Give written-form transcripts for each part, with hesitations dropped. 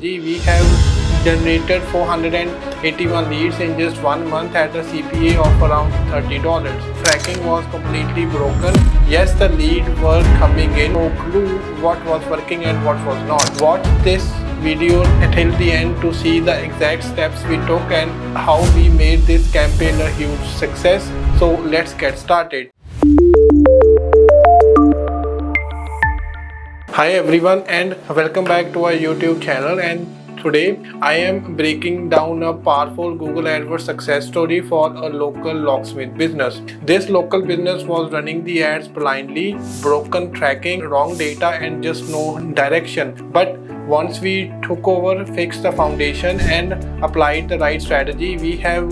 strategy. We have generated 481 leads in just 1 month at a CPA of around $30. Tracking was completely broken. Yes, the leads were coming in. No clue what was working and what was not. Watch this video until the end to see the exact steps we took and how we made this campaign a huge success. So let's get started. Hi everyone and welcome back to our YouTube channel, and today I am breaking down a powerful Google AdWords success story for a local locksmith business. This local business was running the ads blindly, broken tracking, wrong data and just no direction. But once we took over, fixed the foundation and applied the right strategy, we have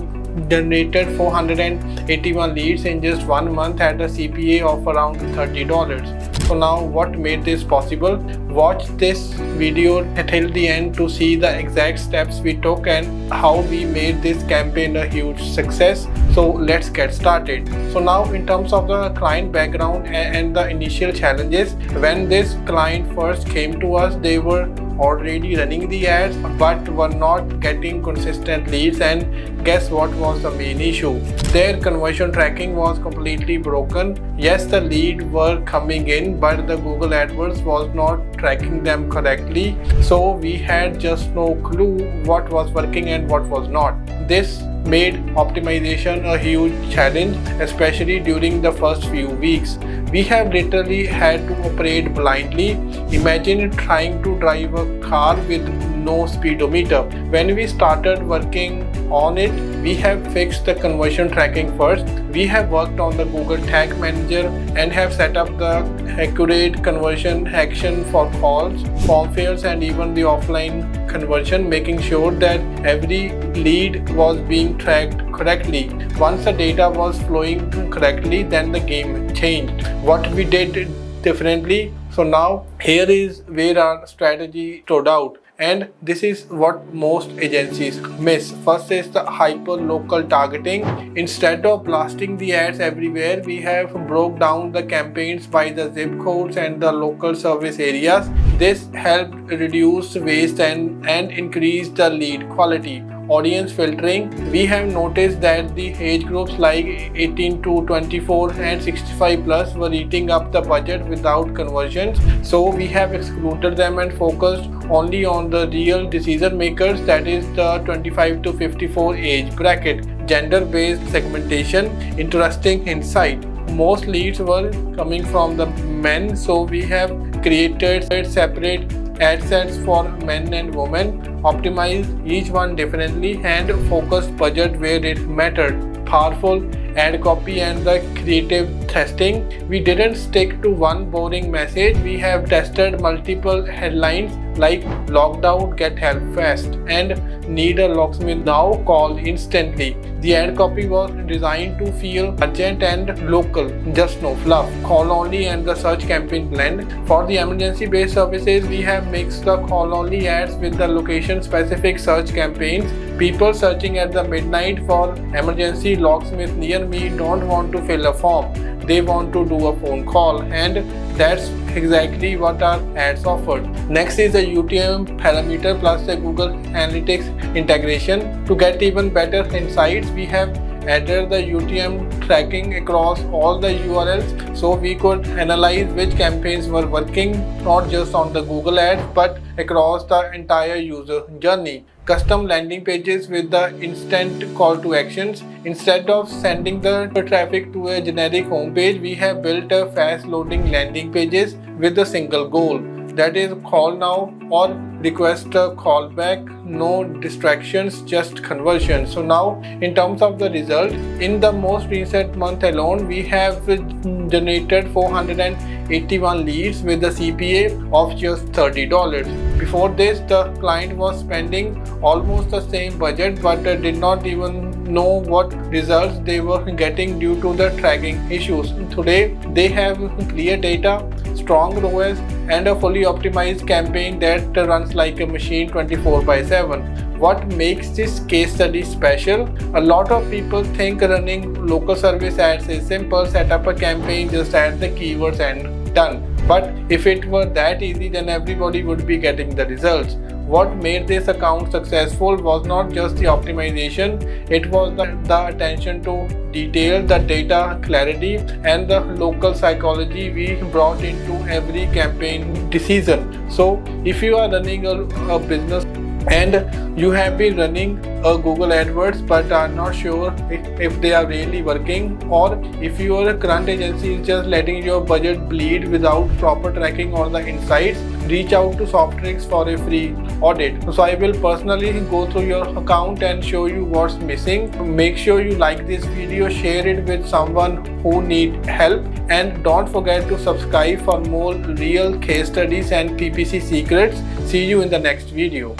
generated 481 leads in just 1 month at a CPA of around $30. So now what made this possible? Watch this video till the end to see the exact steps we took and how we made this campaign a huge success. So let's get started. So now in terms of the client background and the initial challenges, when this client first came to us, they were already running the ads but were not getting consistent leads, and guess what was the main issue? Their conversion tracking was completely broken. Yes, the leads were coming in but the Google AdWords was not tracking them correctly, so we had just no clue what was working and what was not. This made optimization a huge challenge, especially during the first few weeks. We have literally had to operate blindly. Imagine trying to drive a car with no speedometer. When we started working on it, we have fixed the conversion tracking first. We have worked on the Google Tag Manager and have set up the accurate conversion action for calls, form fills and even the offline conversion, making sure that every lead was being tracked correctly. Once the data was flowing correctly, then the game changed. What we did differently. So now here is where our strategy stood out, and this is what most agencies miss. First is the hyper local targeting. Instead of blasting the ads everywhere, we have broke down the campaigns by the zip codes and the local service areas. This helped reduce waste and increase the lead quality. Audience filtering. We have noticed that the age groups like 18 to 24 and 65 plus were eating up the budget without conversions, so we have excluded them and focused only on the real decision makers, that is the 25 to 54 age bracket. Gender based segmentation. Interesting insight. Most leads were coming from the men, so we have created separate ad sets for men and women, optimize each one differently and focus budget where it mattered. Powerful ad copy and the creative testing. We didn't stick to one boring message. We have tested multiple headlines like "Locked out, get help fast" and "Need a locksmith now, call instantly." The ad copy was designed to feel urgent and local, just no fluff. Call only and the search campaign blend. For the emergency based services, we have mixed the call only ads with the location specific search campaigns. People searching at the midnight for emergency locksmith near me don't want to fill a form. They want to do a phone call, and that's exactly what our ads offered. Next is the UTM parameter plus the Google Analytics integration. To get even better insights, we have added the UTM tracking across all the URLs so we could analyze which campaigns were working, not just on the Google ads but across the entire user journey. Custom landing pages with the instant call to actions. Instead of sending the traffic to a generic homepage, we have built a fast loading landing pages with a single goal, that is call now or request a callback. No distractions, just conversion. So now in terms of the result, in the most recent month alone, we have generated 481 leads with a CPA of just $30. Before this, the client was spending almost the same budget but did not even know what results they were getting due to the tracking issues. Today, they have clear data, strong ROAS and a fully optimized campaign that runs like a machine 24/7. What makes this case study special? A lot of people think running local service ads is simple. Set up a campaign, just add the keywords and done. But if it were that easy, then everybody would be getting the results. What made this account successful was not just the optimization, it was the attention to detail, the data clarity, and the local psychology we brought into every campaign decision. So, if you are running a business and you have been running Google AdWords but are not sure if they are really working, or if your current agency is just letting your budget bleed without proper tracking or the insights, reach out to Softrix for a free audit. So I will personally go through your account and show you what's missing. Make sure you like this video, share it with someone who need help, and don't forget to subscribe for more real case studies and PPC secrets. See you in the next video.